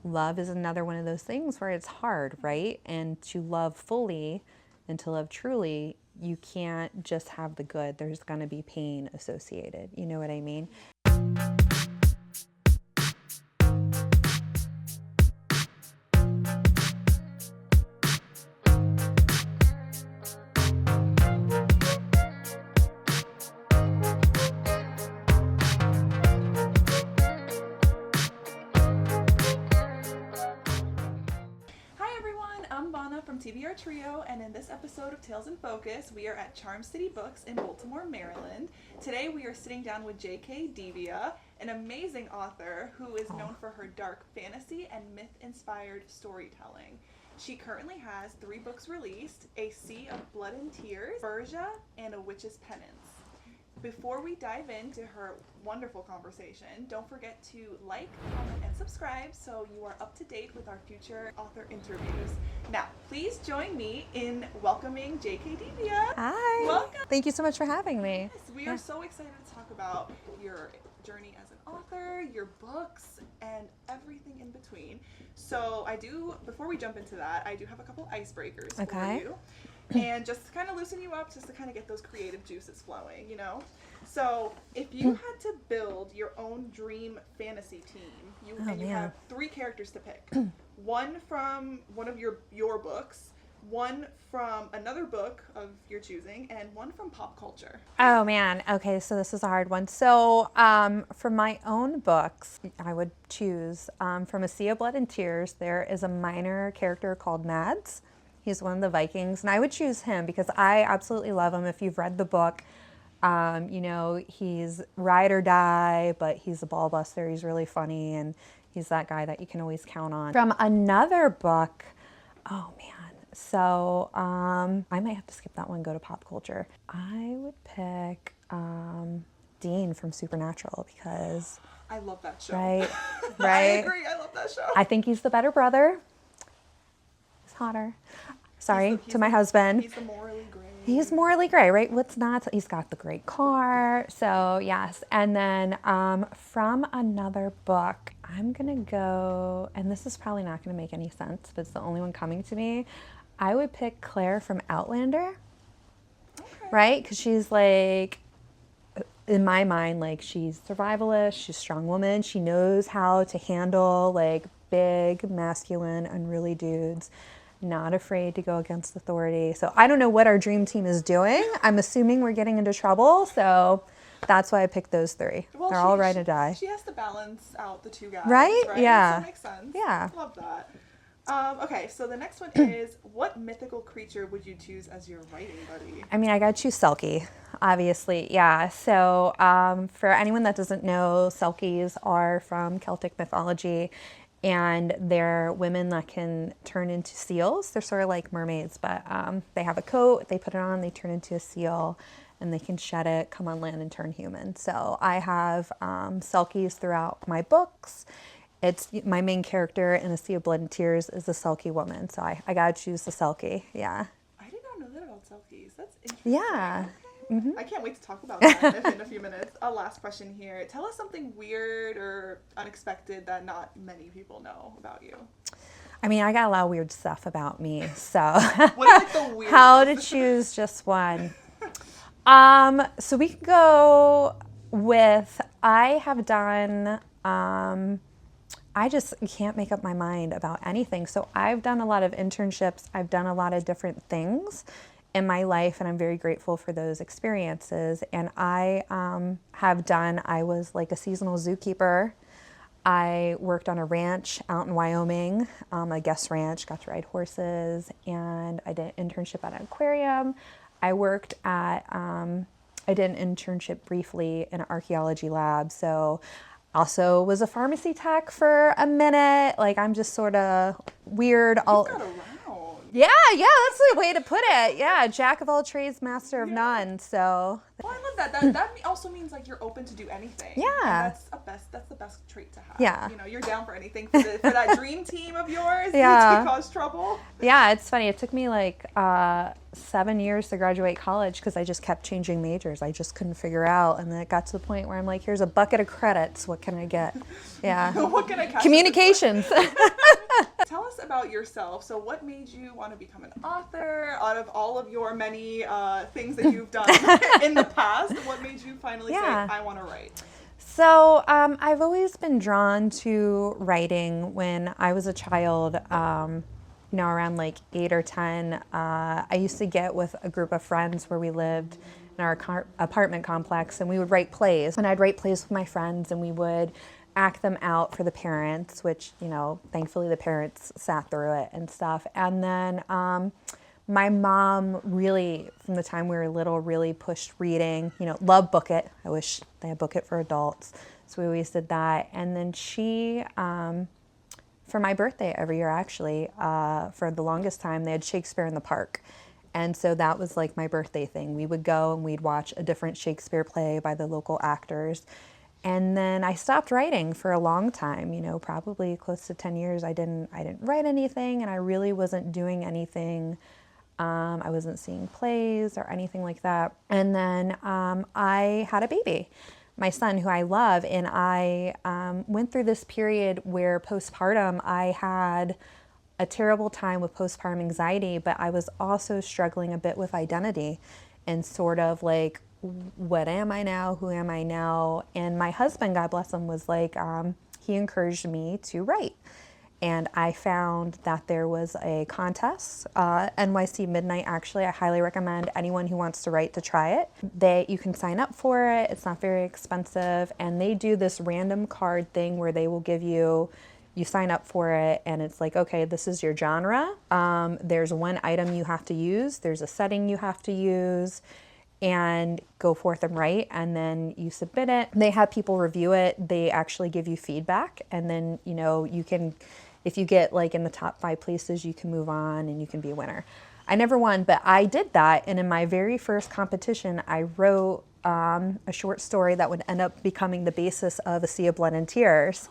love is another one of those things where it's hard, right? And to love fully and to love truly, you can't just have the good. There's going to be pain associated. You know what I mean? From TBR Trio, and in this episode of Tales in Focus, we are at Charm City Books in Baltimore, Maryland. Today we are sitting down with J.K. Divia, an amazing author who is known for her dark fantasy and myth-inspired storytelling. She currently has 3 books released: A Sea of Blood and Tears, Berja, and A Witch's Penance. Before we dive into her wonderful conversation, don't forget to like, comment, and subscribe so you are up to date with our future author interviews. Now, please join me in welcoming J.K. Divia. Hi. Welcome. Thank you so much for having me. Yes, we are so excited to talk about your journey as an author, your books, and everything in between. So before we jump into that, I do have a couple icebreakers for you. And just to kind of loosen you up, just to kind of get those creative juices flowing, you know? So if you had to build your own dream fantasy team, you have 3 characters to pick. One from one of your books, one from another book of your choosing, and one from pop culture. Oh man, okay, so this is a hard one. So for my own books, I would choose from A Sea of Blood and Tears, there is a minor character called Mads. He's one of the Vikings, and I would choose him because I absolutely love him. If you've read the book, you know, he's ride or die, but he's a ball buster. He's really funny, and he's that guy that you can always count on. From another book, oh man, so I might have to skip that one and go to pop culture. I would pick Dean from Supernatural because... I love that show. Right? I agree, I love that show. I think he's the better brother. He's hotter. Sorry to my husband. He's the morally gray. He's morally gray, right? What's not? He's got the great car. So yes. And then from another book, I'm going to go, and this is probably not going to make any sense, but it's the only one coming to me. I would pick Claire from Outlander. Okay. Right? Because she's like, in my mind, like she's survivalist, she's a strong woman. She knows how to handle like big, masculine, unruly dudes. Not afraid to go against authority. So I don't know what our dream team is doing. I'm assuming we're getting into trouble. So that's why I picked those 3. Well, they're all ride or die. She has to balance out the 2 guys. Right? Yeah. So that makes sense. Yeah. Love that. Okay, so the next one is, what mythical creature would you choose as your writing buddy? I mean, I got to choose Selkie, obviously. Yeah. So for anyone that doesn't know, Selkies are from Celtic mythology. And they're women that can turn into seals. They're sort of like mermaids, but they have a coat, they put it on, they turn into a seal, and they can shed it, come on land, and turn human. So I have Selkies throughout my books. It's my main character in A Sea of Blood and Tears is a Selkie woman. So I got to choose the Selkie, yeah. I did not know that about Selkies. That's interesting. Yeah. Okay. Mm-hmm. I can't wait to talk about that in a few minutes. A last question here. Tell us something weird or unexpected that not many people know about you. I mean, I got a lot of weird stuff about me, so what is like the weirdest? How to choose just one. So we can go with, I have done, I just can't make up my mind about anything. So I've done a lot of internships. I've done a lot of different things in my life, and I'm very grateful for those experiences. And I I was like a seasonal zookeeper. I worked on a ranch out in Wyoming, a guest ranch, got to ride horses, and I did an internship at an aquarium. I worked at, I did an internship briefly in an archaeology lab. So also was a pharmacy tech for a minute. Like I'm just sort of weird. You've got around. Yeah, that's the way to put it. Yeah, jack of all trades, master of none. So. Well, I love that. That also means like you're open to do anything. Yeah. And that's the best trait to have. Yeah. You know, you're down for anything for that dream team of yours Yeah. to cause trouble. Yeah, it's funny. It took me like 7 years to graduate college because I just kept changing majors. I just couldn't figure out. And then it got to the point where I'm like, here's a bucket of credits. What can I get? Yeah. What can I catch? Communications. Tell us about yourself. So what made you want to become an author out of all of your many things that you've done in the past? What made you finally say, I want to write? So I've always been drawn to writing. When I was a child, around like 8 or 10, I used to get with a group of friends where we lived in our apartment complex, and we would write plays. And I'd write plays with my friends, and we would act them out for the parents, which, thankfully the parents sat through it and stuff. And then my mom really, from the time we were little, really pushed reading, loved Book It. I wish they had Book It for adults. So we always did that. And then she, for my birthday every year, actually, for the longest time, they had Shakespeare in the Park. And so that was like my birthday thing. We would go and we'd watch a different Shakespeare play by the local actors. And then I stopped writing for a long time, probably close to 10 years. I didn't write anything, and I really wasn't doing anything. I wasn't seeing plays or anything like that. And then I had a baby, my son, who I love. And I went through this period where postpartum, I had a terrible time with postpartum anxiety, but I was also struggling a bit with identity and sort of like, what am I now? Who am I now? And my husband, God bless him, was like, he encouraged me to write. And I found that there was a contest, NYC Midnight, actually. I highly recommend anyone who wants to write to try it. You can sign up for it. It's not very expensive. And they do this random card thing where they will give you sign up for it, and it's like, okay, this is your genre. There's one item you have to use. There's a setting you have to use. And go forth and write, and then you submit it. They have people review it. They actually give you feedback, and then you can, if you get like in the top 5 places, you can move on and you can be a winner. I never won, but I did that, and in my very first competition, I wrote a short story that would end up becoming the basis of A Sea of Blood and Tears.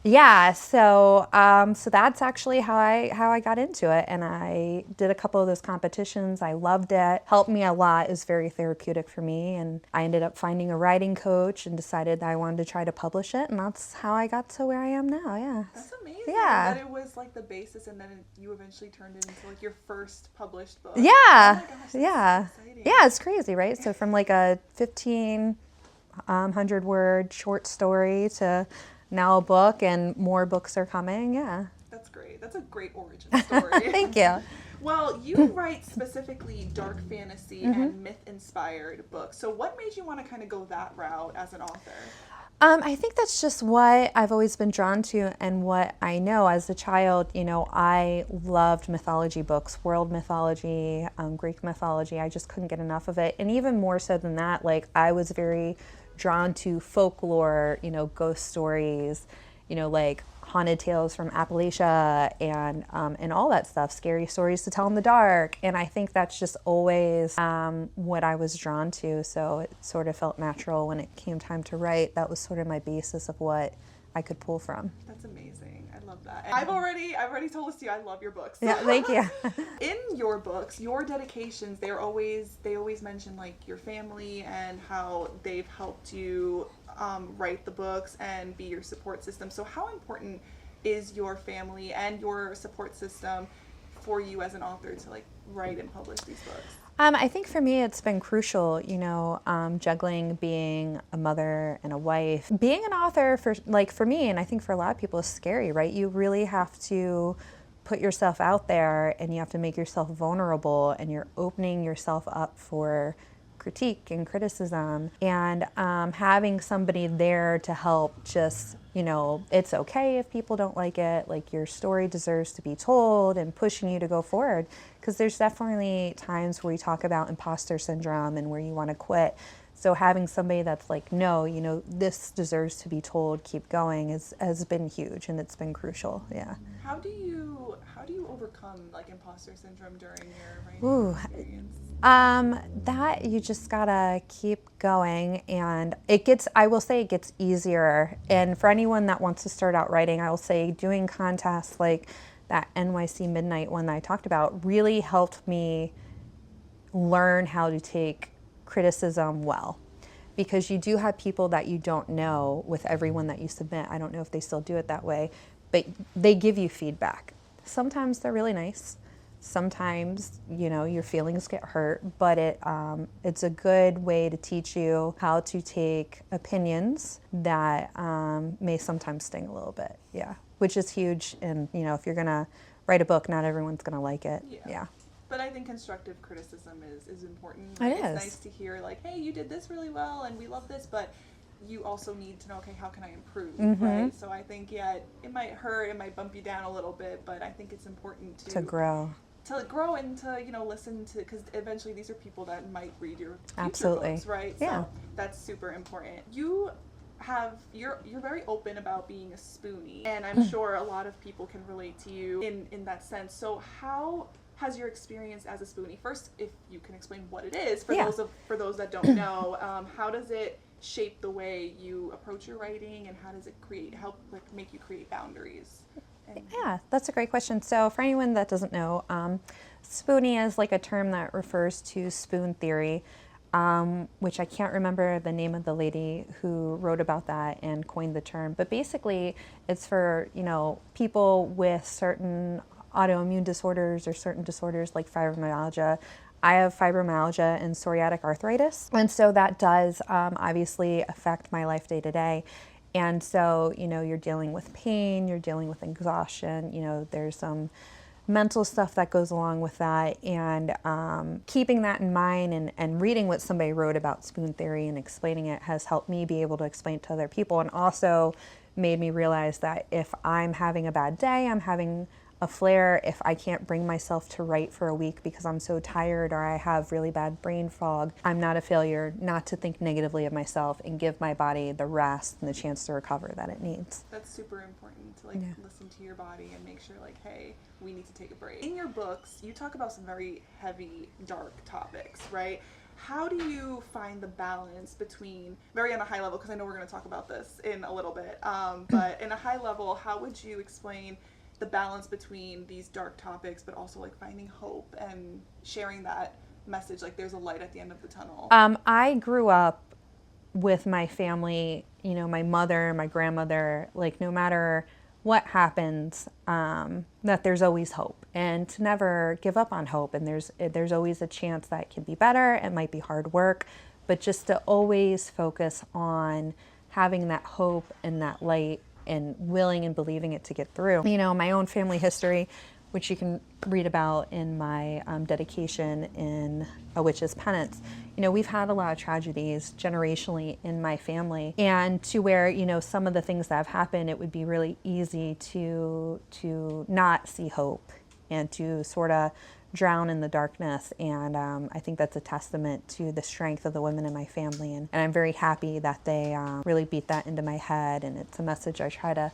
Yeah, so that's actually how I got into it, and I did a couple of those competitions. I loved it. Helped me a lot. It was very therapeutic for me, and I ended up finding a writing coach and decided that I wanted to try to publish it, and that's how I got to where I am now. Yeah. That's amazing. Yeah. That it was like the basis, and then you eventually turned it into like your first published book. Yeah. Oh my gosh, that's yeah. so exciting. Yeah, it's crazy, right? So from like a 1,500 word short story to now a book, and more books are coming. Yeah. That's great. That's a great origin story. Thank you. Well, you write specifically dark fantasy and myth-inspired books. So what made you want to kind of go that route as an author? I think that's just what I've always been drawn to, and what I know as a child. I loved mythology books, world mythology, Greek mythology. I just couldn't get enough of it. And even more so than that, like I was very drawn to folklore, ghost stories, like haunted tales from Appalachia and all that stuff, scary stories to tell in the dark. And I think that's just always what I was drawn to. So it sort of felt natural when it came time to write. That was sort of my basis of what I could pull from. That's amazing. I love that. And I've already told this to you. I love your books. Yeah, thank you. In your books, your dedications, they always mention like your family and how they've helped you write the books and be your support system. So how important is your family and your support system for you as an author to like write and publish these books? I think for me it's been crucial, juggling being a mother and a wife. Being an author for me, and I think for a lot of people, is scary, right? You really have to put yourself out there, and you have to make yourself vulnerable, and you're opening yourself up for critique and criticism, and having somebody there to help just, it's okay if people don't like it, like your story deserves to be told, and pushing you to go forward. Because there's definitely times where we talk about imposter syndrome and where you want to quit. So having somebody that's like, no, this deserves to be told, keep going, has been huge, and it's been crucial. Yeah. How do you overcome like imposter syndrome during your writing experience? That you just gotta keep going, and I will say it gets easier. And for anyone that wants to start out writing, I will say doing contests like that NYC Midnight one that I talked about really helped me learn how to take criticism well. Because you do have people that you don't know with everyone that you submit. I don't know if they still do it that way, but they give you feedback. Sometimes they're really nice. Sometimes, your feelings get hurt, but it's a good way to teach you how to take opinions that may sometimes sting a little bit. Yeah, which is huge. And, if you're going to write a book, not everyone's going to like it. Yeah. But I think constructive criticism is important. It It's is. nice to hear like, hey, you did this really well and we love this, but you also need to know, okay, how can I improve, right? So I think, it might hurt, it might bump you down a little bit, but I think it's important to grow. To grow and to, listen to, because eventually these are people that might read your future books, right? Yeah. So that's super important. You're very open about being a spoonie, and I'm sure a lot of people can relate to you in that sense. So how has your experience as a spoonie, first, if you can explain what it is for those that don't know, how does it shape the way you approach your writing, and how does it make you create boundaries? Yeah, that's a great question. So for anyone that doesn't know, spoonie is like a term that refers to spoon theory, which I can't remember the name of the lady who wrote about that and coined the term. But basically, it's for, people with certain autoimmune disorders or certain disorders like fibromyalgia. I have fibromyalgia and psoriatic arthritis. And so that does obviously affect my life day to day. And so, you're dealing with pain, you're dealing with exhaustion, there's some mental stuff that goes along with that. And keeping that in mind and reading what somebody wrote about spoon theory and explaining it has helped me be able to explain it to other people, and also made me realize that if I'm having a bad day, I'm having a flare, if I can't bring myself to write for a week because I'm so tired or I have really bad brain fog, I'm not a failure not to think negatively of myself and give my body the rest and the chance to recover that it needs. That's super important to listen to your body and make sure hey, we need to take a break. In your books, you talk about some very heavy, dark topics, right? How do you find the balance between, very on a high level, because I know we're going to talk about this in a little bit, but in a high level, how would you explain the balance between these dark topics, but also finding hope and sharing that message, there's a light at the end of the tunnel? I grew up with my family, my mother, my grandmother, no matter what happens, that there's always hope, and to never give up on hope. And there's always a chance that it can be better. It might be hard work, but just to always focus on having that hope and that light and willing and believing it to get through. My own family history, which you can read about in my dedication in A Witch's Penance. We've had a lot of tragedies generationally in my family, and to where, some of the things that have happened, it would be really easy to not see hope and to sort of drown in the darkness. And I think that's a testament to the strength of the women in my family. And I'm very happy that they really beat that into my head. And it's a message I try to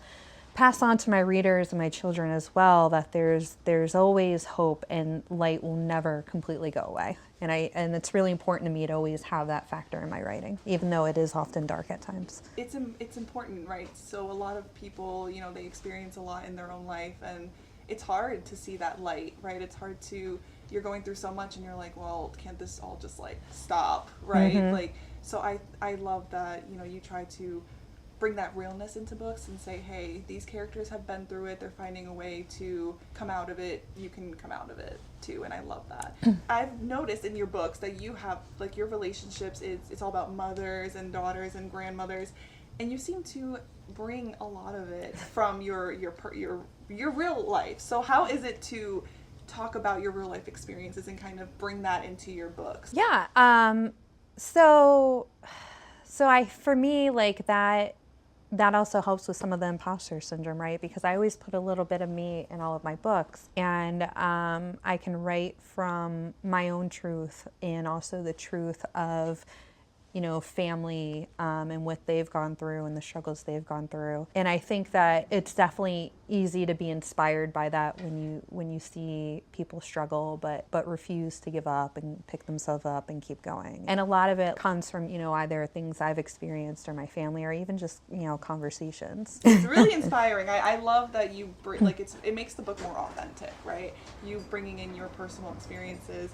pass on to my readers and my children as well, that there's always hope, and light will never completely go away. And it's really important to me to always have that factor in my writing, even though it is often dark at times. It's important, right? So a lot of people, they experience a lot in their own life, and it's hard to see that light, right? It's hard to, you're going through so much and you're like, well, can't this all just stop, right? Mm-hmm. So I love that, you try to bring that realness into books and say, hey, these characters have been through it, they're finding a way to come out of it, you can come out of it too, and I love that. I've noticed in your books that you have, your relationships, it's all about mothers and daughters and grandmothers, and you seem to bring a lot of it from your real life. So how is it to talk about your real life experiences and kind of bring that into your books? Yeah. So for me, that also helps with some of the imposter syndrome, right? Because I always put a little bit of me in all of my books, and I can write from my own truth and also the truth of family and what they've gone through and the struggles they've gone through. And I think that it's definitely easy to be inspired by that when you see people struggle but refuse to give up and pick themselves up and keep going. And a lot of it comes from either things I've experienced or my family, or even just conversations. It's really inspiring. I love that you it makes the book more authentic, right? You bringing in your personal experiences,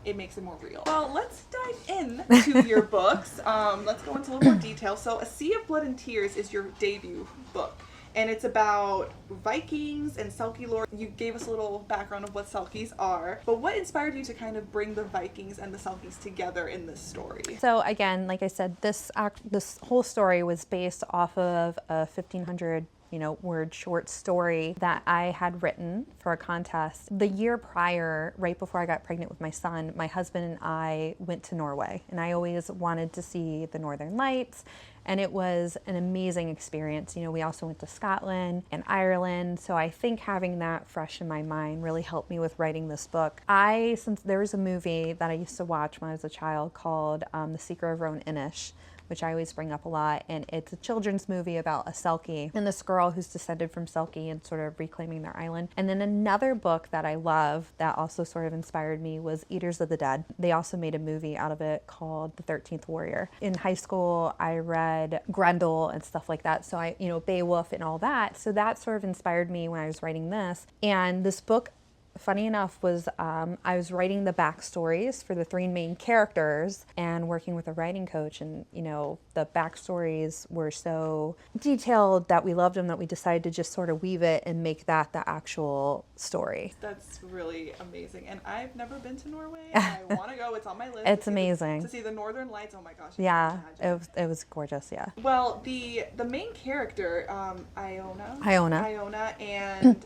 it makes it more real. Well, let's dive into your books. Let's go into a little more detail. So, A Sea of Blood and Tears is your debut book, and it's about Vikings and Selkie lore. You gave us a little background of what Selkies are, but what inspired you to kind of bring the Vikings and the Selkies together in this story? So again, like I said, this whole story was based off of a 1,500 word short story that I had written for a contest. The year prior, right before I got pregnant with my son, my husband and I went to Norway, and I always wanted to see the Northern Lights, and it was an amazing experience. We also went to Scotland and Ireland, so I think having that fresh in my mind really helped me with writing this book. Since there was a movie that I used to watch when I was a child called The Secret of Roan Inish, which I always bring up a lot, and it's a children's movie about a Selkie and this girl who's descended from Selkie and sort of reclaiming their island. And then another book that I love that also sort of inspired me was Eaters of the Dead. They also made a movie out of it called The 13th Warrior. In high school, I read Grendel and stuff like that, so Beowulf and all that. So that sort of inspired me when I was writing this. And this book, funny enough, was I was writing the backstories for the three main characters and working with a writing coach, and the backstories were so detailed that we loved them that we decided to just sort of weave it and make that the actual story. That's really amazing, and I've never been to Norway. I want to go. It's on my list. It's amazing to see the Northern Lights. Oh my gosh! Yeah, it was gorgeous. Yeah. Well, the main character, Iona, and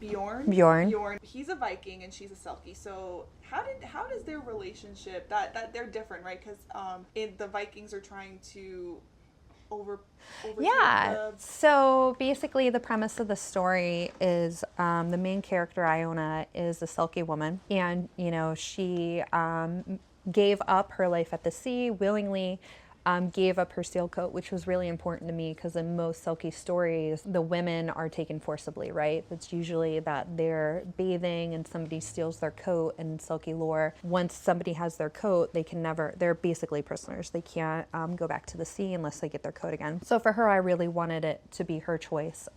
Bjorn. He's a Viking and she's a Selkie. So how does their relationship that they're different, right? Because the Vikings are trying to so basically the premise of the story is the main character Iona is a Selkie woman, and she gave up her life at the sea willingly. Gave up her seal coat, which was really important to me because in most Selkie stories, the women are taken forcibly, right? It's usually that they're bathing and somebody steals their coat, and in Selkie lore, once somebody has their coat, they're basically prisoners. They can't go back to the sea unless they get their coat again. So for her, I really wanted it to be her choice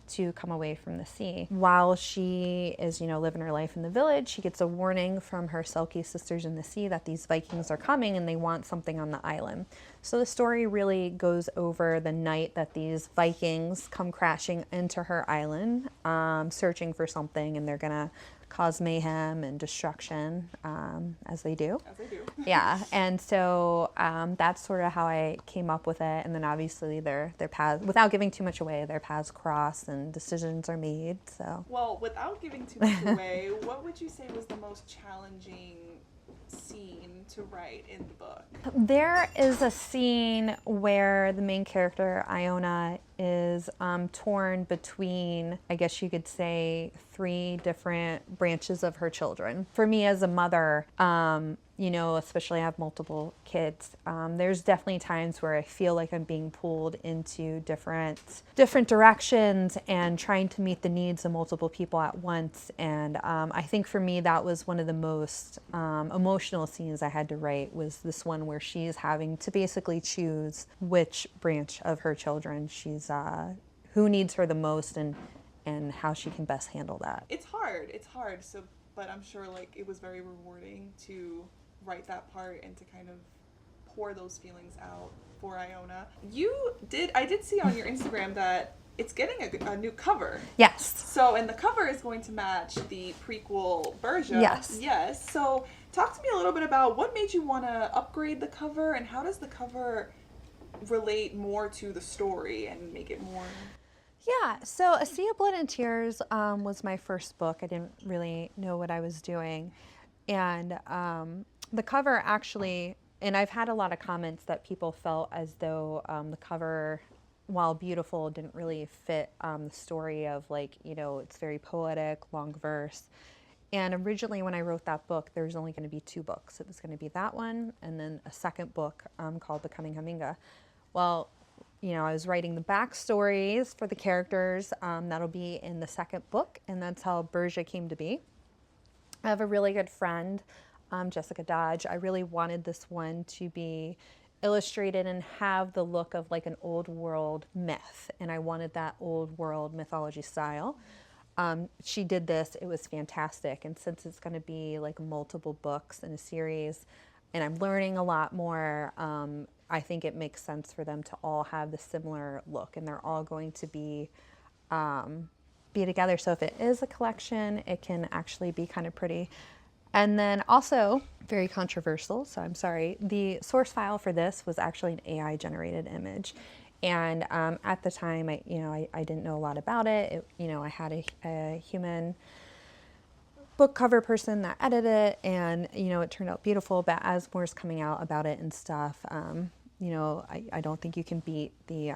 to come away from the sea. While she is, living her life in the village, she gets a warning from her Selkie sisters in the sea that these Vikings are coming and they want something on the island. So the story really goes over the night that these Vikings come crashing into her island, searching for something, and they're gonna cause mayhem and destruction, as they do. Yeah, and so that's sort of how I came up with it. And then obviously their paths, without giving too much away, their paths cross and decisions are made. So. Well, without giving too much away, what would you say was the most challenging scene to write in the book? There is a scene where the main character, Iona, is torn between, I guess you could say, 3 different branches of her children. For me as a mother, especially I have multiple kids, there's definitely times where I feel like I'm being pulled into different directions and trying to meet the needs of multiple people at once. And I think for me that was one of the most emotional scenes I had to write, was this one where she's having to basically choose which branch of her children she's who needs her the most and how she can best handle that. It's hard. So, but I'm sure it was very rewarding to write that part and to kind of pour those feelings out for Iona. I did see on your Instagram that it's getting a new cover. Yes. So, and the cover is going to match the prequel Berja. Yes. So, talk to me a little bit about what made you want to upgrade the cover, and how does the cover relate more to the story and make it more... Yeah, so A Sea of Blood and Tears was my first book. I didn't really know what I was doing. And the cover actually, and I've had a lot of comments that people felt as though the cover, while beautiful, didn't really fit the story of it's very poetic, long verse. And originally when I wrote that book, there was only going to be 2 books. It was going to be that one and then a second book called Becoming Huminga. Well, I was writing the backstories for the characters. That'll be in the second book, and that's how Berja came to be. I have a really good friend, Jessica Dodge. I really wanted this one to be illustrated and have the look of like an old world myth, and I wanted that old world mythology style. She did this. It was fantastic, and since it's going to be like multiple books in a series, and I'm learning a lot more, I think it makes sense for them to all have the similar look, and they're all going to be together. So if it is a collection, it can actually be kind of pretty. And then also very controversial, so I'm sorry, the source file for this was actually an AI generated image. And at the time, I didn't know a lot about it. I had a human book cover person that edited it, and it turned out beautiful. But as more's coming out about it and stuff, I don't think you can beat the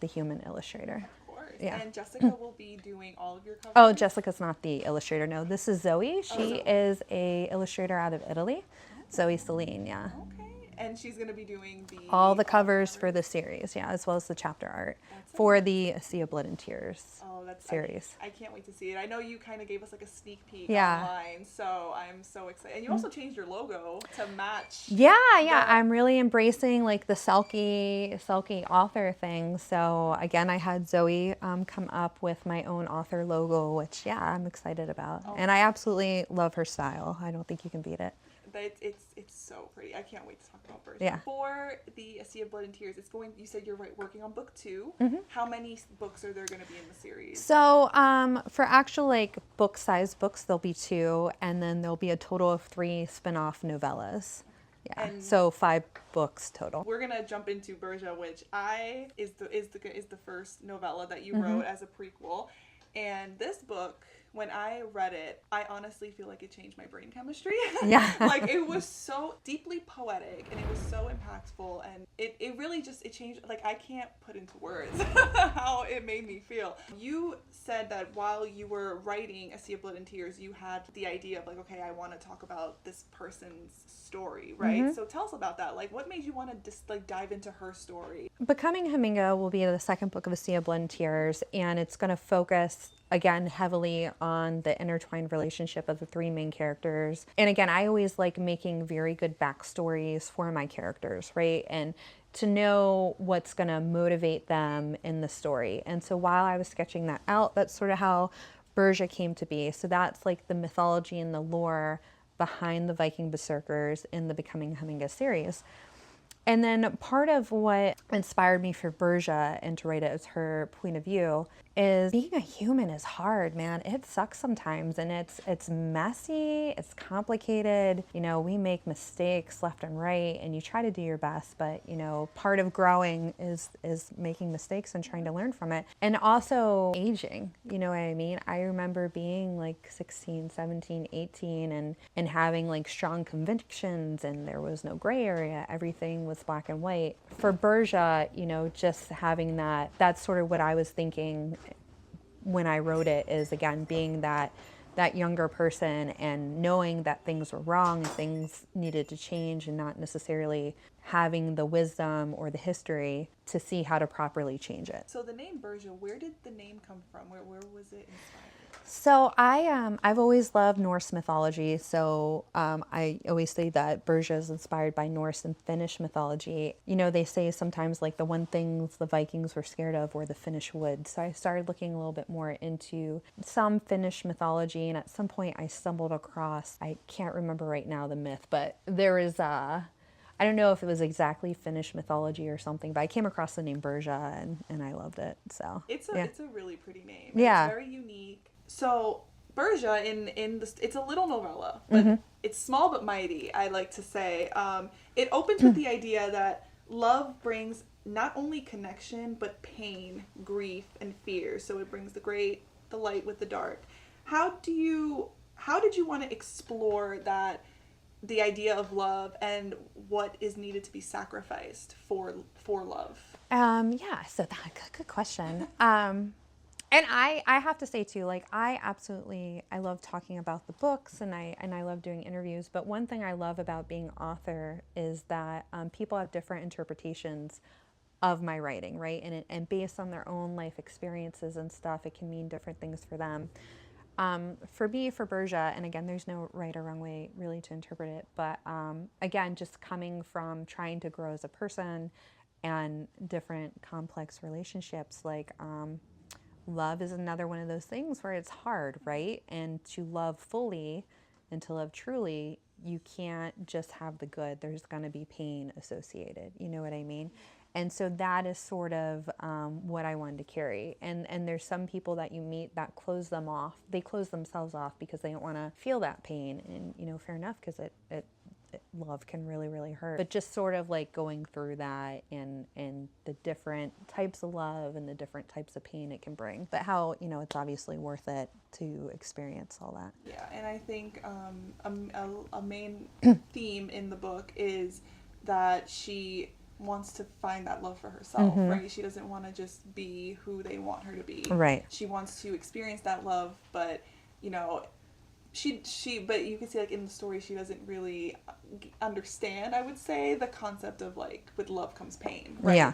human illustrator. Of course. Yeah. And Jessica will be doing all of your covers? Oh, Jessica's not the illustrator. No, this is Zoe. She is a illustrator out of Italy. Zoe Celine, yeah. Okay. And she's going to be doing all the covers for the series, yeah, as well as the chapter art for the Sea of Blood and Tears series. I can't wait to see it. I know you kind of gave us like a sneak peek Yeah. online, so I'm so excited. And you also changed your logo to match. Yeah. I'm really embracing like the Selkie author thing. So again, I had Zoe come up with my own author logo, which I'm excited about. And I absolutely love her style. I don't think you can beat it. It's so pretty. I can't wait to talk about Berja. Yeah. For the A Sea of Blood and Tears, you said you're working on book 2. How many books are there going to be in the series? So for actual like book size books, there'll be 2, and then there'll be a total of 3 spin-off novellas. Yeah. And so 5 books total. We're gonna jump into Berja, which is the first novella that you wrote as a prequel. And this book, when I read it, I honestly feel like it changed my brain chemistry. Yeah. Like it was so deeply poetic and it was so impactful, and it really it changed, like I can't put into words how it made me feel. You said that while you were writing A Sea of Blood and Tears, you had the idea of like, okay, I want to talk about this person's story, right? So tell us about that. Like what made you want to just like dive into her story? Becoming Huminga will be the second book of A Sea of Blood and Tears, and it's going to focus again heavily on the intertwined relationship of the 3 main characters. And again, I always like making very good backstories for my characters, right? And to know what's going to motivate them in the story. And so while I was sketching that out, that's sort of how Berja came to be. So that's like the mythology and the lore behind the Viking berserkers in the Becoming Huminga series. And then part of what inspired me for Berja and to write it as her point of view is being a human is hard, man. It sucks sometimes, and it's messy, it's complicated. We make mistakes left and right, and you try to do your best, but part of growing is making mistakes and trying to learn from it. And also aging, you know what I mean? I remember being like 16, 17, 18 and having like strong convictions, and there was no gray area. Everything was black and white. For Berja, just having that's sort of what I was thinking when I wrote it, is again being that younger person and knowing that things were wrong and things needed to change, and not necessarily having the wisdom or the history to see how to properly change it. So the name Berja, where did the name come from? Where was it inspired? So I've always loved Norse mythology. So I always say that Berja is inspired by Norse and Finnish mythology. They say sometimes like the one things the Vikings were scared of were the Finnish wood. So I started looking a little bit more into some Finnish mythology, and at some point I stumbled across, I can't remember right now the myth, but there is I don't know if it was exactly Finnish mythology or something, but I came across the name Berja and I loved it. So it's a really pretty name. Yeah. It's very unique. So Berja it's a little novella, but it's small but mighty, I like to say. It opens with the idea that love brings not only connection, but pain, grief, and fear. So it brings the great, the light with the dark. How did you want to explore the idea of love and what is needed to be sacrificed for love? So good question. And I have to say too, like I love talking about the books and I love doing interviews. But one thing I love about being author is that people have different interpretations of my writing, right? And based on their own life experiences and stuff, it can mean different things for them. For me, for Berja, and again, there's no right or wrong way really to interpret it, but again, just coming from trying to grow as a person and different complex relationships, like love is another one of those things where it's hard, right? And to love fully and to love truly, you can't just have the good. There's going to be pain associated. You know what I mean? And so that is sort of what I wanted to carry. And there's some people that you meet that close them off. They close themselves off because they don't want to feel that pain. And, you know, fair enough, because love can really, really hurt. But just sort of like going through that and the different types of love and the different types of pain it can bring. But how, you know, it's obviously worth it to experience all that. Yeah, and I think a main theme in the book is that she wants to find that love for herself, right? She doesn't want to just be who they want her to be. Right. She wants to experience that love, but, you know, but you can see, like, in the story, she doesn't really understand, I would say, the concept of, like, with love comes pain, right? Yeah.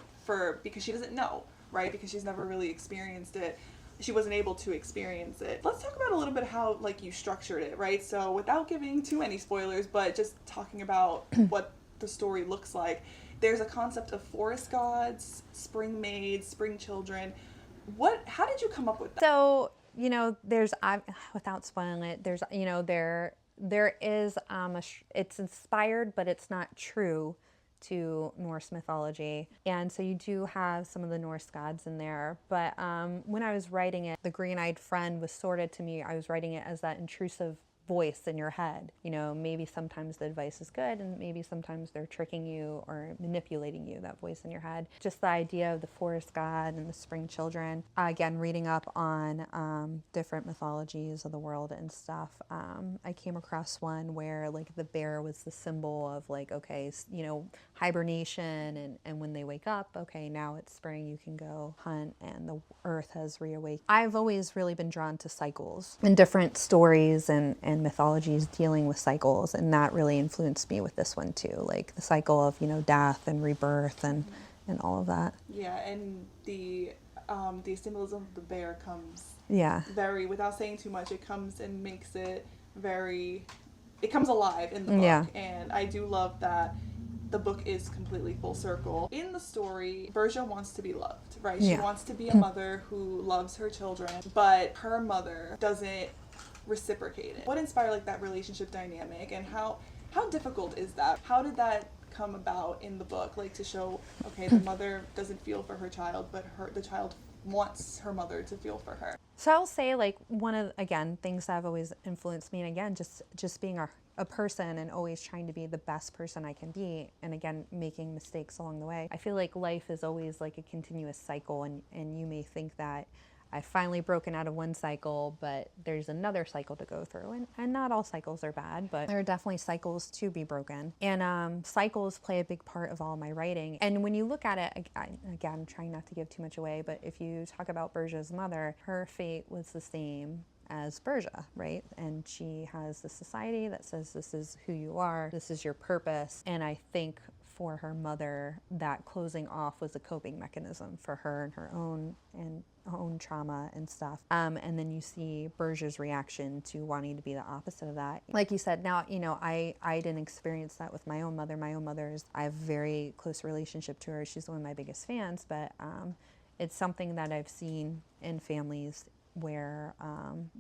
Because she doesn't know, right? Because she's never really experienced it. She wasn't able to experience it. Let's talk about a little bit how, like, you structured it, right? So without giving too many spoilers, but just talking about what the story looks like, there's a concept of forest gods, spring maids, spring children. How did you come up with that? So, you know, without spoiling it, there's, you know, there is, it's inspired, but it's not true to Norse mythology. And so you do have some of the Norse gods in there. But when I was writing it, the green-eyed friend was sorted to me. I was writing it as that intrusive voice in your head. You know, maybe sometimes the advice is good and maybe sometimes they're tricking you or manipulating you, that voice in your head. Just the idea of the forest god and the spring children. Again, reading up on different mythologies of the world and stuff, I came across one where, like, the bear was the symbol of, like, okay, you know, hibernation, and when they wake up, okay, now it's spring, you can go hunt and the earth has reawakened. I've always really been drawn to cycles and different stories and mythologies dealing with cycles, and that really influenced me with this one too, like the cycle of, you know, death and rebirth and all of that. Yeah, and the symbolism of the bear comes very, without saying too much, it comes and makes it it comes alive in the book. Yeah. And I do love that the book is completely full circle. In the story, Berja wants to be loved, right? She wants to be a mother who loves her children, but her mother doesn't reciprocate it. What inspired, like, that relationship dynamic, and how difficult is that? How did that come about in the book, like, to show, okay, the mother doesn't feel for her child, but the child wants her mother to feel for her? So I'll say, like, one of, again, things that have always influenced me, and again, just being a person and always trying to be the best person I can be, and again, making mistakes along the way. I feel like life is always like a continuous cycle, and you may think that I've finally broken out of one cycle, but there's another cycle to go through. And not all cycles are bad, but there are definitely cycles to be broken. And cycles play a big part of all my writing. And when you look at it, again, I'm trying not to give too much away, but if you talk about Berja's mother, her fate was the same as Berja, right? And she has the society that says this is who you are, this is your purpose. And I think for her mother, that closing off was a coping mechanism for her and her own trauma and stuff. And then you see Berja's reaction to wanting to be the opposite of that. Like you said, now, you know, I didn't experience that with my own mother. My own mother's, I have a very close relationship to her. She's one of my biggest fans, but it's something that I've seen in families where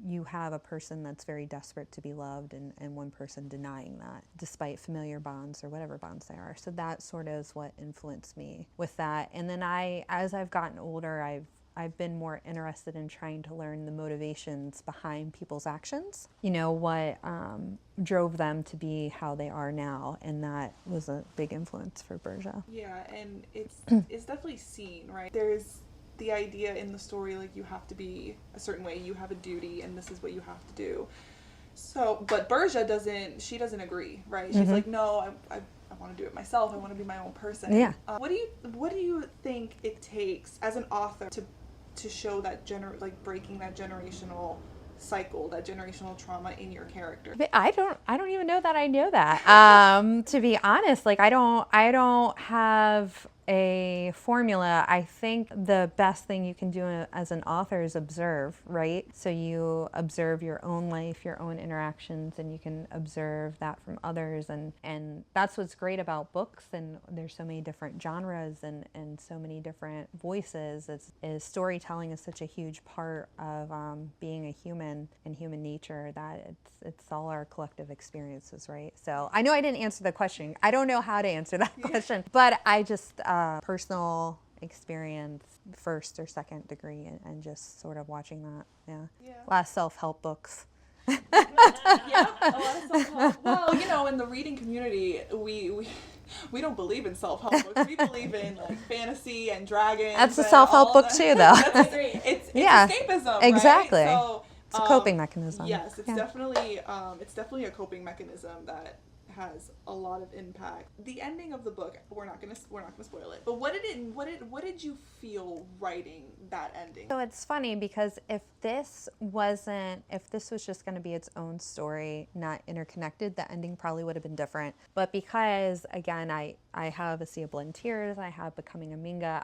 you have a person that's very desperate to be loved and one person denying that despite familiar bonds or whatever bonds they are. So that sort of is what influenced me with that. And then as I've gotten older, I've been more interested in trying to learn the motivations behind people's actions. You know, what drove them to be how they are now, and that was a big influence for Berja. Yeah, and it's definitely seen, right? There's the idea in the story, like, you have to be a certain way, you have a duty, and this is what you have to do. So, but Berja doesn't agree, right? She's like, no, I want to do it myself. I want to be my own person. Yeah. What do you think it takes as an author to to show that like breaking that generational cycle, that generational trauma in your character? But I don't even know that I know that. To be honest, like I don't have a formula. I think the best thing you can do as an author is observe, right? So you observe your own life, your own interactions, and you can observe that from others. And that's what's great about books. And there's so many different genres and so many different voices. Is storytelling is such a huge part of being a human and human nature that it's all our collective experiences, right? So I know I didn't answer the question. I don't know how to answer that question, but I just personal experience, first or second degree, and just sort of watching that. Yeah. A lot of self-help books. Yeah, a lot of self-help. Well, you know, in the reading community, we don't believe in self-help books. We believe in like fantasy and dragons. That's a self-help book too, though. That's great. It's escapism, exactly. Right? So, it's a coping mechanism. Yes, it's definitely a coping mechanism that has a lot of impact. The ending of the book, we're not gonna spoil it. But what did you feel writing that ending? So it's funny because if this was just going to be its own story, not interconnected, the ending probably would have been different. But because again, I have A Sea of Blood Tears, I have Becoming a Minga,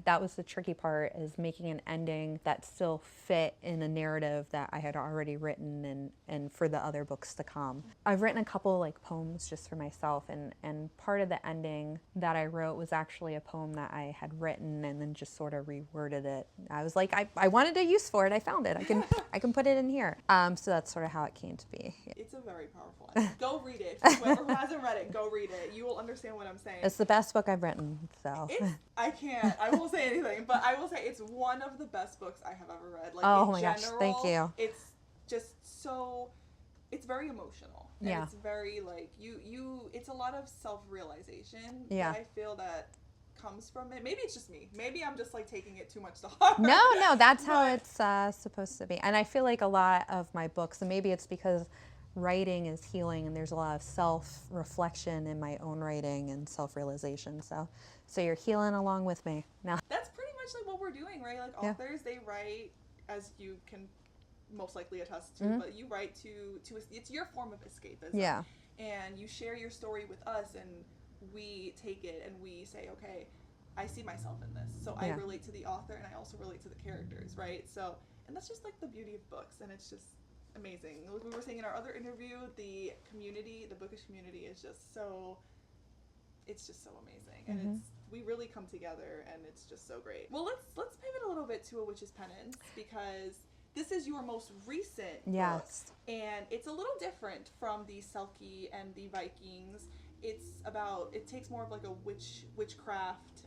that was the tricky part, is making an ending that still fit in a narrative that I had already written and for the other books to come. I've written a couple like poems just for myself, and part of the ending that I wrote was actually a poem that I had written and then just sort of reworded it. I was like, I wanted a use for it. I found it. I can put it in here. So that's sort of how it came to be. It's a very powerful ending. Go read it. Whoever hasn't read it, go read it. You will understand what I'm saying. It's the best book I've written. So I won't say anything, but I will say it's one of the best books I have ever read. Like, oh my gosh, thank you. It's just so, it's very emotional. And it's very like it's a lot of self-realization that I feel that comes from it. Maybe it's just me. Maybe I'm just like taking it too much to heart. No, that's how it's supposed to be. And I feel like a lot of my books, and maybe it's because writing is healing and there's a lot of self-reflection in my own writing and self-realization. So you're healing along with me. Now that's pretty much like what we're doing, right? Like authors, they write, as you can most likely attest to, but you write to it's your form of escapism. Yeah. And you share your story with us, and we take it and we say, okay, I see myself in this. So I relate to the author, and I also relate to the characters, right? So, and that's just like the beauty of books, and it's just amazing. Like we were saying in our other interview, the community, the Bookish community is just so, it's just so amazing. And we really come together, and it's just so great. Well, let's pivot a little bit to A Witch's Penance, because this is your most recent book, and it's a little different from the Selkie and the Vikings. It takes more of like a witchcraft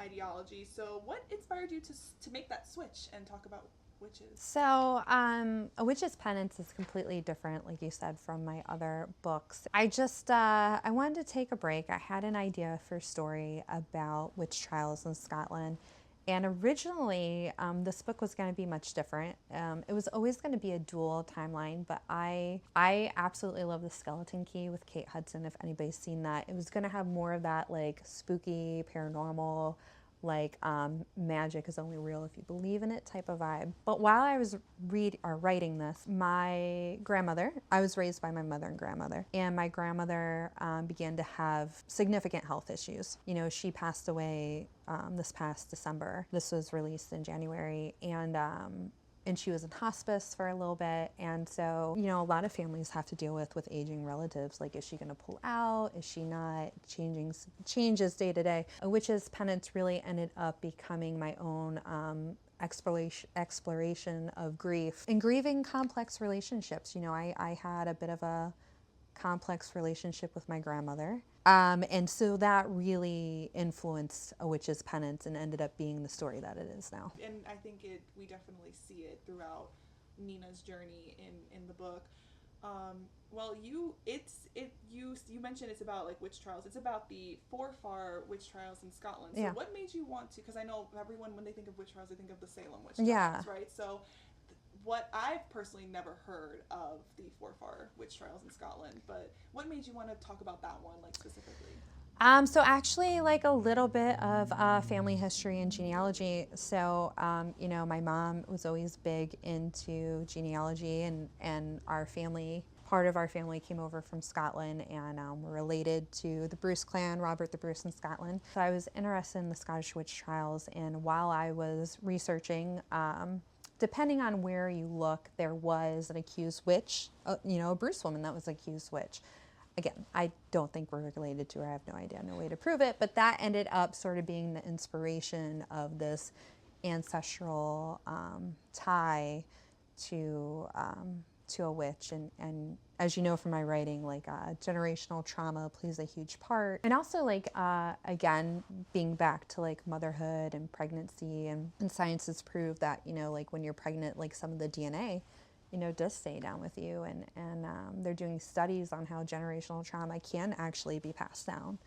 ideology. So what inspired you to make that switch and talk about witches? So A Witch's Penance is completely different, like you said, from my other books. I just, I wanted to take a break. I had an idea for a story about witch trials in Scotland. And originally, this book was going to be much different. It was always going to be a dual timeline, but I absolutely love The Skeleton Key with Kate Hudson, if anybody's seen that. It was going to have more of that like spooky, paranormal, like magic is only real if you believe in it type of vibe. But while I was writing this, my grandmother, I was raised by my mother and grandmother, and my grandmother began to have significant health issues. You know, she passed away this past December. This was released in January, and she was in hospice for a little bit. And so, you know, a lot of families have to deal with aging relatives. Like, is she going to pull out? Is she not? Changes day to day. A Witch's Penance really ended up becoming my own exploration of grief and grieving complex relationships. You know, I had a bit of a complex relationship with my grandmother. And so that really influenced A Witch's Penance and ended up being the story that it is now. And I think we definitely see it throughout Nina's journey in the book. Well, you mentioned it's about like witch trials. It's about the Forfar witch trials in Scotland. So what made you want to, because I know everyone, when they think of witch trials, they think of the Salem witch trials, right? So what I've personally never heard of the Forfar witch trials in Scotland, but what made you want to talk about that one, like, specifically? So actually, like a little bit of family history and genealogy. So, you know, my mom was always big into genealogy, and our family, part of our family came over from Scotland, and we're related to the Bruce clan, Robert the Bruce in Scotland. So I was interested in the Scottish witch trials, and while I was researching, depending on where you look, there was an accused witch, you know, a Bruce woman that was an accused witch. Again, I don't think we're related to her. I have no idea, no way to prove it. But that ended up sort of being the inspiration of this ancestral tie to a witch. And as you know from my writing, like generational trauma plays a huge part. And also, like again, being back to like motherhood and pregnancy, and science has proved that, you know, like when you're pregnant, like some of the DNA, you know, does stay down with you, and they're doing studies on how generational trauma can actually be passed down.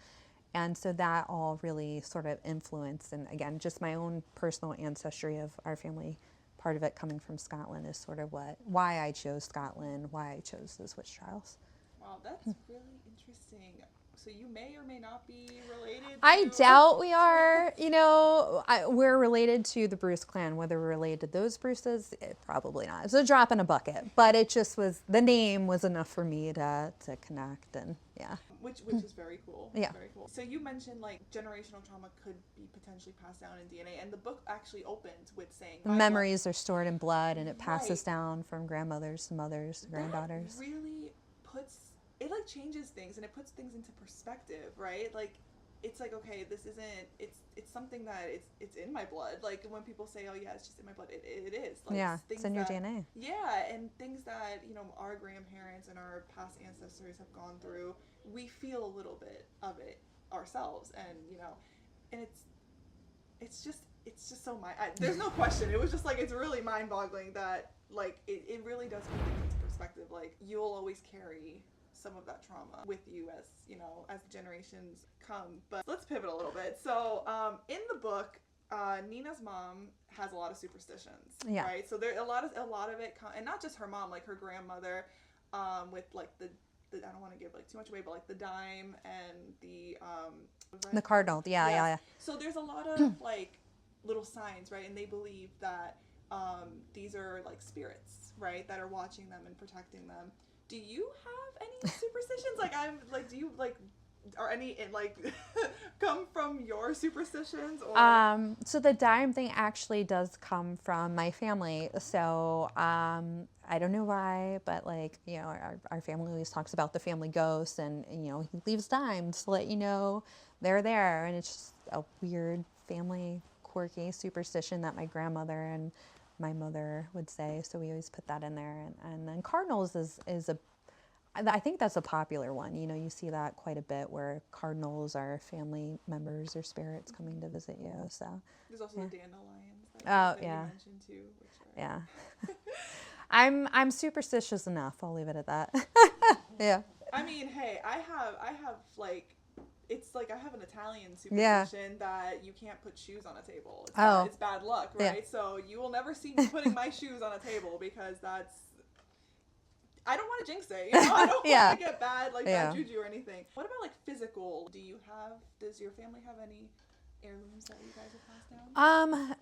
And so that all really sort of influenced, and again, just my own personal ancestry of our family, part of it coming from Scotland, is sort of why I chose Scotland, why I chose those witch trials. Wow, that's really interesting. So you may or may not be related I to... doubt we are. You know, we're related to the Bruce clan. Whether we're related to those Bruces, probably not. It's a drop in a bucket. But it just was, the name was enough for me to connect, and yeah. Which is very cool. Yeah. Very cool. So you mentioned like generational trauma could be potentially passed down in DNA, and the book actually opens with saying The memories are stored in blood, and it passes down from grandmothers to mothers to granddaughters. That really puts, it like changes things, and it puts things into perspective, right? Like it's like, okay, this isn't, it's something that it's in my blood. Like when people say, oh yeah, it's just in my blood, it is. Like, yeah, it's in your DNA. Yeah, and things that, you know, our grandparents and our past ancestors have gone through, we feel a little bit of it ourselves, and you know, and it's just so there's no question. It was just like, it's really mind-boggling that like it really does put things into perspective. Like you'll always carry some of that trauma with you, as you know, as generations come. But let's pivot a little bit. So in the book, Nina's mom has a lot of superstitions, right? So there a lot of it, and not just her mom, like her grandmother, with like the I don't want to give like too much away, but like the dime and the cardinal, yeah. So there's a lot of like little signs, right? And they believe that these are like spirits, right, that are watching them and protecting them. Do you have any superstitions? Like I'm like, do you like, are any like come from your superstitions? Or so the dime thing actually does come from my family. So I don't know why, but like, you know, our family always talks about the family ghost, and you know, he leaves dimes to let you know they're there, and it's just a weird family quirky superstition that my grandmother and my mother would say, so we always put that in there. And then cardinals is I think that's a popular one. You know, you see that quite a bit, where cardinals are family members or spirits coming to visit you. So there's also the dandelions that yeah, you mentioned too, which are... yeah. I'm superstitious enough. I'll leave it at that. Yeah. I mean, hey, I have like, it's like I have an Italian superstition that you can't put shoes on a table. It's bad luck, right? Yeah. So you will never see me putting my shoes on a table, because that's, I don't want to jinx it, you know? I don't want to get bad juju or anything. What about like physical? Does your family have any heirlooms that you guys have passed down?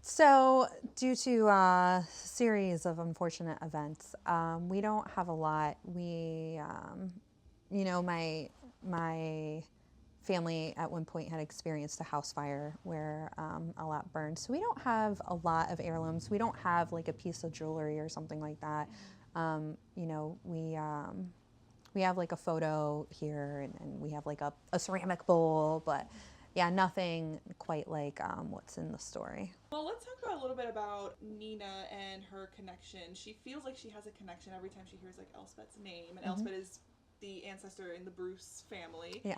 So due to a series of unfortunate events, we don't have a lot. We, you know, my family at one point had experienced a house fire where a lot burned. So we don't have a lot of heirlooms. We don't have like a piece of jewelry or something like that. You know, we have like a photo here, and we have like a ceramic bowl, but yeah, nothing quite like what's in the story. Well, let's talk about a little bit about Nina and her connection. She feels like she has a connection every time she hears like Elspeth's name, and Elspeth is the ancestor in the Bruce family. Yeah.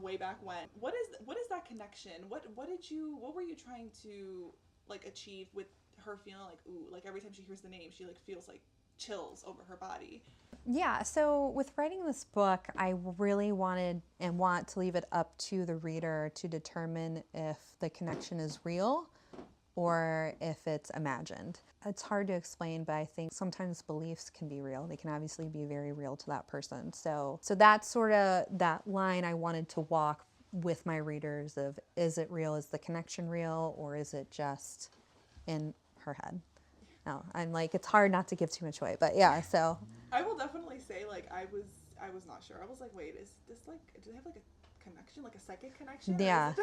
Way back when. What is that connection? What were you trying to like achieve with her feeling like, ooh, like every time she hears the name, she like feels like chills over her body? Yeah, so with writing this book, I really wanted and want to leave it up to the reader to determine if the connection is real or if it's imagined. It's hard to explain, but I think sometimes beliefs can be real. They can obviously be very real to that person. So that's sort of that line I wanted to walk with my readers of, is it real? Is the connection real? Or is it just in her head? No, I'm like, it's hard not to give too much away, but yeah, so. I will definitely say, like, I was not sure. I was like, wait, is this like, do they have like a connection, like a psychic connection? Yeah.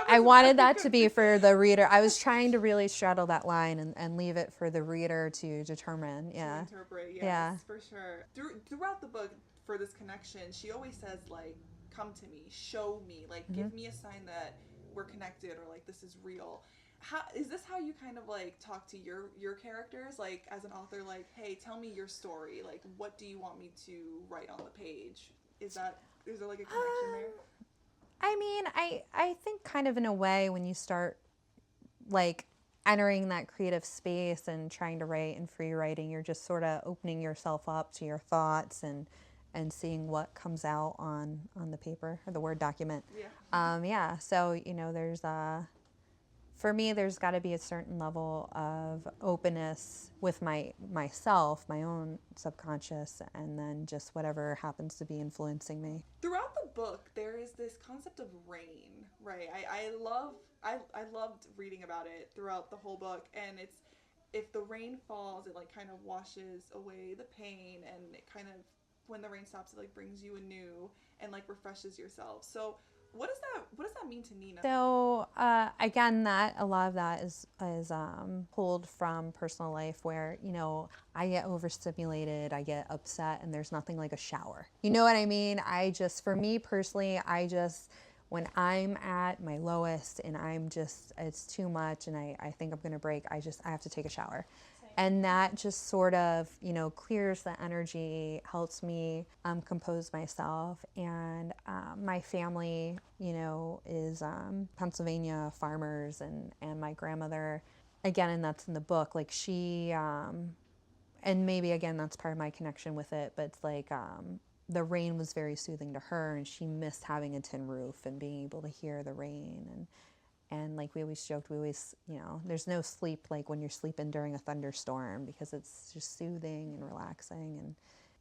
I I was wanted very that to be confused. for the reader. I was trying to really straddle that line and leave it for the reader to determine. To Yeah. interpret, yes, Yeah. for sure. Throughout the book, for this connection, she always says, like, come to me, show me, like, give me a sign that we're connected, or like this is real. How is this how you kind of like talk to your characters, like as an author, like, hey, tell me your story, like what do you want me to write on the page? Is there like a connection there? I mean, I think kind of in a way when you start like entering that creative space and trying to write and free writing, you're just sort of opening yourself up to your thoughts and seeing what comes out on the paper or the Word document. Yeah. Yeah. So, there's for me, there's got to be a certain level of openness with myself, my own subconscious, and then just whatever happens to be influencing me. Throughout the book, there is this concept of rain, right? I loved reading about it throughout the whole book, and it's, if the rain falls, it like kind of washes away the pain, and it kind of, when the rain stops, it like brings you anew and like refreshes yourself. So what does that mean to Nina? So again, that a lot of that is pulled from personal life, where I get overstimulated, I get upset, and there's nothing like a shower. You know what I mean? For me personally, when I'm at my lowest and it's too much and I think I'm gonna break, I have to take a shower. And that just sort of, clears the energy, helps me compose myself. And my family, is Pennsylvania farmers, and my grandmother, again, and that's in the book, like she, and maybe again, that's part of my connection with it, but it's like the rain was very soothing to her, and she missed having a tin roof and being able to hear the rain. And like we always joked, there's no sleep like when you're sleeping during a thunderstorm, because it's just soothing and relaxing. And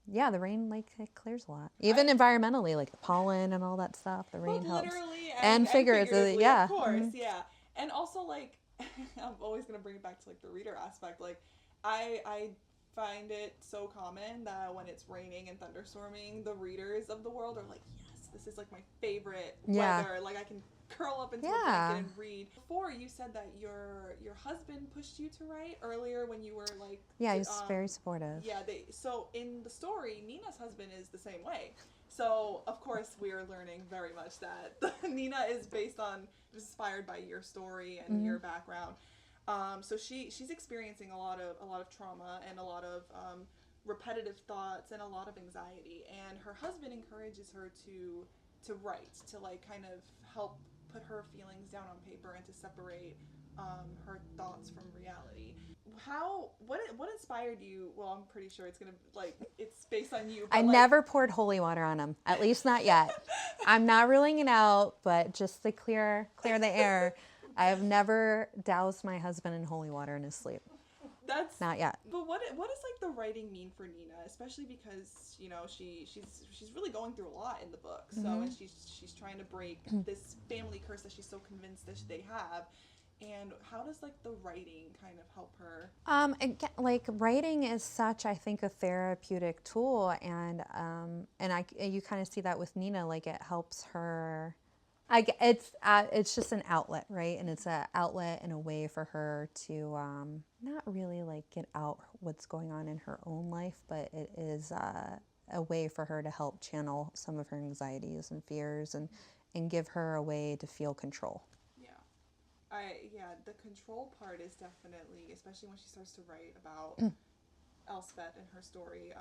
yeah, the rain, like, it clears a lot. Even environmentally, like the pollen and all that stuff, the rain Both helps. literally And figuratively, yeah. of course, yeah. And also, like, I'm always gonna bring it back to like the reader aspect. Like, I find it so common that when it's raining and thunderstorming, the readers of the world are like, yes, this is like my favorite weather. Like, I can curl up into a blanket and read. Before, you said that your husband pushed you to write earlier when you were like, yeah, he's very supportive. Yeah, so in the story, Nina's husband is the same way. So of course we are learning very much that Nina is inspired by your story and your background. So she's experiencing a lot of trauma and a lot of repetitive thoughts and a lot of anxiety. And her husband encourages her to write, to like kind of help put her feelings down on paper and to separate her thoughts from reality. What inspired you? Well, I'm pretty sure it's based on you. But I never poured holy water on him, at least not yet. I'm not ruling it out, but just to clear the air, I have never doused my husband in holy water in his sleep. That's not yet. But what does like the writing mean for Nina, especially because she's really going through a lot in the book. So and she's trying to break this family curse that she's so convinced that they have. And how does like the writing kind of help her? Again, like writing is such, I think, a therapeutic tool, and you kind of see that with Nina. Like it helps her. It's just an outlet, right? And it's an outlet and a way for her to not really like get out what's going on in her own life, but it is a way for her to help channel some of her anxieties and fears, and give her a way to feel control. The control part is definitely, especially when she starts to write about Elspeth and her story.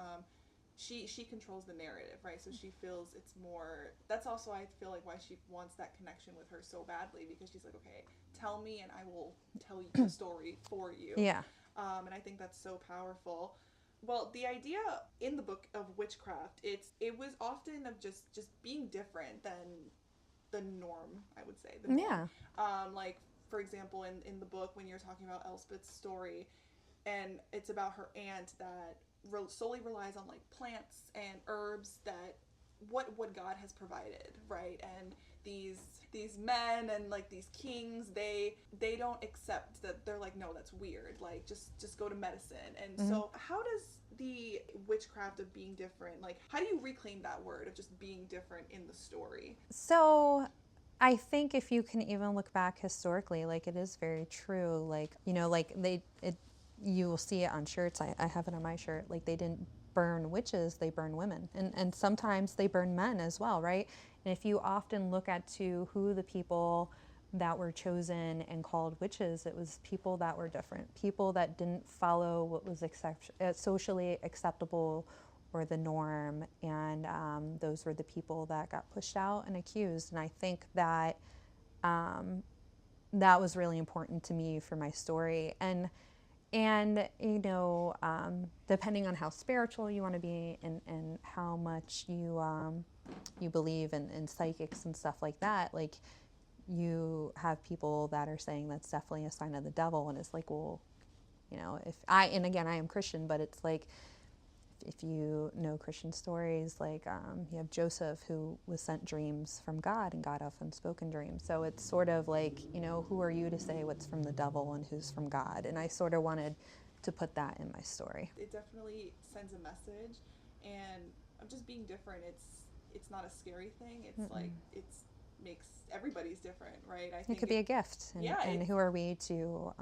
She controls the narrative, right? So she feels it's more. That's also, I feel like, why she wants that connection with her so badly, because she's like, okay, tell me and I will tell you the story for you. Yeah. And I think that's so powerful. Well, the idea in the book of witchcraft, it was often of just being different than the norm, I would say. The norm. Yeah. Like, for example, in the book, when you're talking about Elspeth's story, and it's about her aunt that solely relies on like plants and herbs that what God has provided, right? And these men and like these kings, they don't accept that. They're like, no, that's weird, like just go to medicine. And so how does the witchcraft of being different, like how do you reclaim that word of just being different in the story? So I think if you can even look back historically, like it is very true. Like, you know, like you will see it on shirts. I have it on my shirt. Like they didn't burn witches, they burn women. And sometimes they burn men as well, right? And if you often look at to who the people that were chosen and called witches, it was people that were different, people that didn't follow what was socially acceptable or the norm, and those were the people that got pushed out and accused. And I think that that was really important to me for my story. And you know, depending on how spiritual you want to be and how much you believe in psychics and stuff like that, like you have people that are saying that's definitely a sign of the devil, and it's like, well, you know, and again, I am Christian, but it's like, if you know Christian stories, like you have Joseph who was sent dreams from God, and God often spoke in dreams. So it's sort of like, you know, who are you to say what's from the devil and who's from God? And I sort of wanted to put that in my story. It definitely sends a message, and of just being different. It's not a scary thing. It's like makes everybody's different, right? I think it could be a gift, and who are we to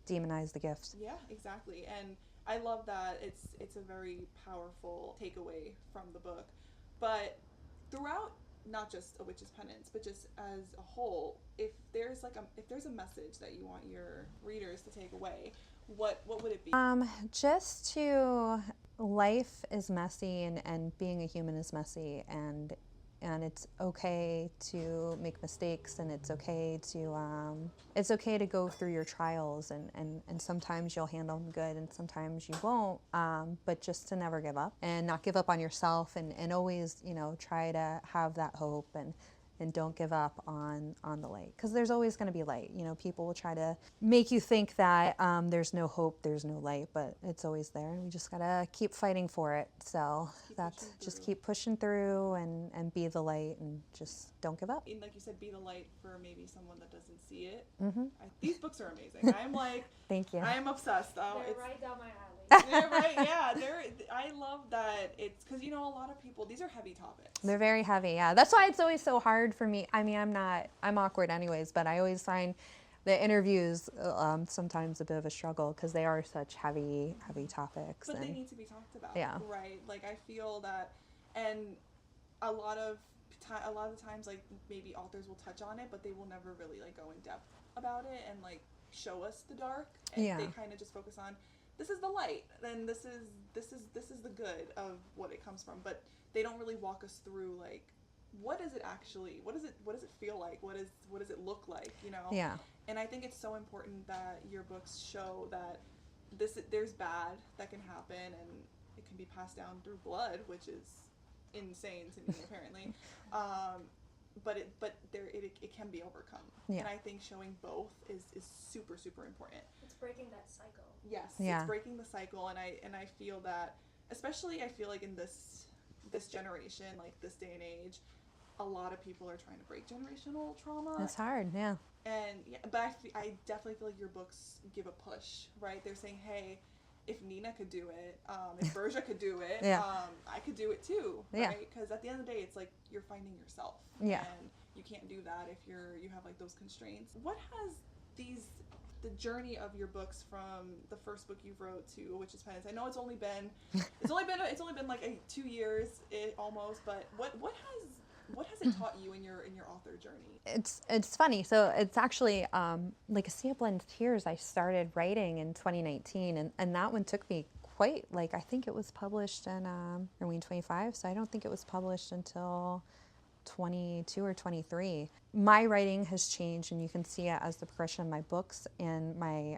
demonize the gift? Yeah, exactly. And I love that it's a very powerful takeaway from the book. But throughout, not just A Witch's Penance, but just as a whole, if there's a message that you want your readers to take away, what would it be? Just to, life is messy, and being a human is messy, and it's okay to make mistakes, and it's okay to go through your trials, and sometimes you'll handle them good and sometimes you won't, but just to never give up and not give up on yourself, and always, you know, try to have that hope, and don't give up on the light, because there's always going to be light. You know, people will try to make you think that there's no hope, there's no light, but it's always there, and we just got to keep fighting for it. So that's just keep pushing through, and be the light, and just don't give up. And like you said, be the light for maybe someone that doesn't see it. These books are amazing. I'm like, thank you. I am obsessed. They're right down my alley. They're right, yeah. I love that it's because, you know, a lot of people, these are heavy topics. They're very heavy, yeah. That's why it's always so hard for me. I mean, I'm awkward anyways, but I always find the interviews sometimes a bit of a struggle, because they are such heavy topics. But they need to be talked about, yeah. Right? Like, I feel that, and a lot of the times, like, maybe authors will touch on it, but they will never really, like, go in depth about it and, like, show us the dark. And they kind of just focus on, this is the light, and this is the good of what it comes from, but they don't really walk us through, like, what is it actually, what does it feel like, what does it look like, you know? Yeah. And I think it's so important that your books show that there's bad that can happen, and it can be passed down through blood, which is insane to me apparently. But it can be overcome. Yeah. And I think showing both is super, super important. It's breaking that cycle. Yes, yeah. It's breaking the cycle, and I feel that, especially I feel like in this generation, like this day and age, a lot of people are trying to break generational trauma. It's hard, yeah. And yeah, but I definitely feel like your books give a push, right? They're saying, hey, if Nina could do it, if Berja could do it, yeah. I could do it too, right? Yeah. Because at the end of the day, it's like you're finding yourself, yeah. And you can't do that if you have like those constraints. What has the journey of your books from the first book you wrote to A Witch's Penance? I know it's only been like 2 years almost, but what has it taught you in your author journey? It's funny. So it's actually like A Sea of Blended Tears. I started writing in 2019, and that one took me quite, like, I think it was published in 25, so I don't think it was published until 22 or 23. My writing has changed, and you can see it as the progression of my books and my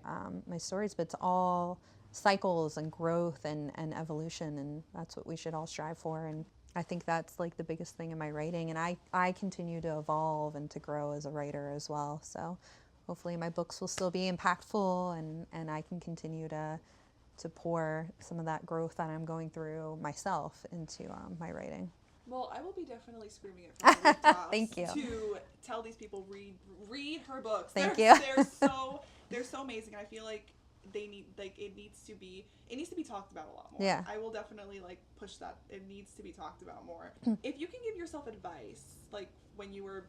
stories, but it's all cycles and growth and evolution, and that's what we should all strive for. And I think that's like the biggest thing in my writing, and I continue to evolve and to grow as a writer as well. So hopefully my books will still be impactful, and I can continue to pour some of that growth that I'm going through myself into my writing. Well, I will be definitely screaming it from the rooftops. Thank you. To tell these people read her books. Thank they're, you. They're so amazing. I feel like it needs to be talked about a lot more. Yeah. I will definitely push that. It needs to be talked about more. If you can give yourself advice, when you were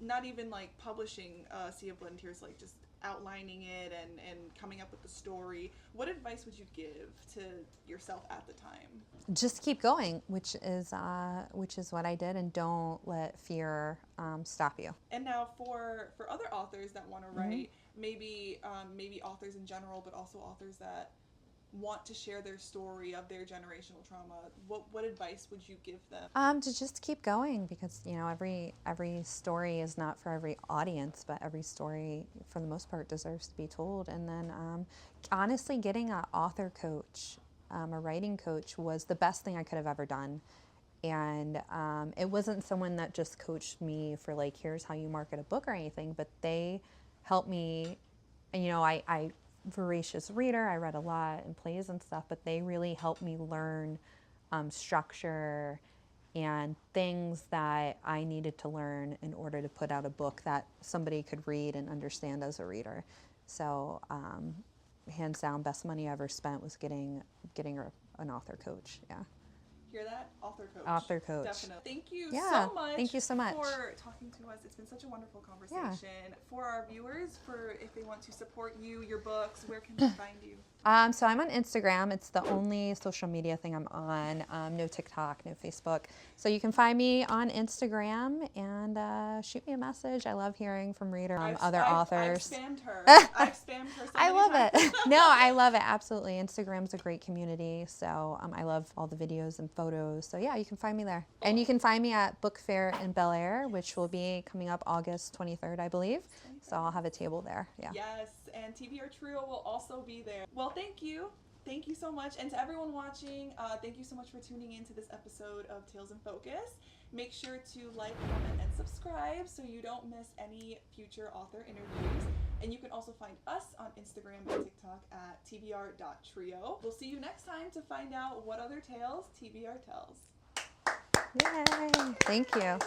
not even publishing Sea of Blood and Tears, just outlining it and coming up with the story, what advice would you give to yourself at the time? Just keep going, which is what I did, and don't let fear stop you. And now for other authors that want to write, maybe authors in general, but also authors that want to share their story of their generational trauma, what advice would you give them? To just keep going, because every story is not for every audience, but every story for the most part deserves to be told. And then honestly, getting an author coach, a writing coach, was the best thing I could have ever done. And it wasn't someone that just coached me for here's how you market a book or anything, but they helped me. I voracious reader. I read a lot in plays and stuff, but they really helped me learn structure and things that I needed to learn in order to put out a book that somebody could read and understand as a reader. So hands down, best money I ever spent was getting an author coach. Yeah. Hear that? Author coach. Author coach. Definitely. Thank you Yeah, so much. thank you so much for talking to us. It's been such a wonderful conversation. Yeah. For our viewers, if they want to support you, your books, where can they find you? So I'm on Instagram. It's the only social media thing I'm on. No TikTok, no Facebook. So you can find me on Instagram and shoot me a message. I love hearing from readers, other authors. I've spammed her. I've spammed her so I many love times. it. No, I love it. Absolutely. Instagram's a great community. So I love all the videos and photos. So yeah, you can find me there. And you can find me at Book Fair in Bel Air, which will be coming up August 23rd, I believe. So I'll have a table there. Yeah. Yes, and TBR Trio will also be there. Well, thank you. Thank you so much. And to everyone watching, thank you so much for tuning in to this episode of Tales in Focus. Make sure to like, comment, and subscribe so you don't miss any future author interviews. And you can also find us on Instagram and TikTok at tbr.trio. We'll see you next time to find out what other tales TBR tells. Yay! Thank you.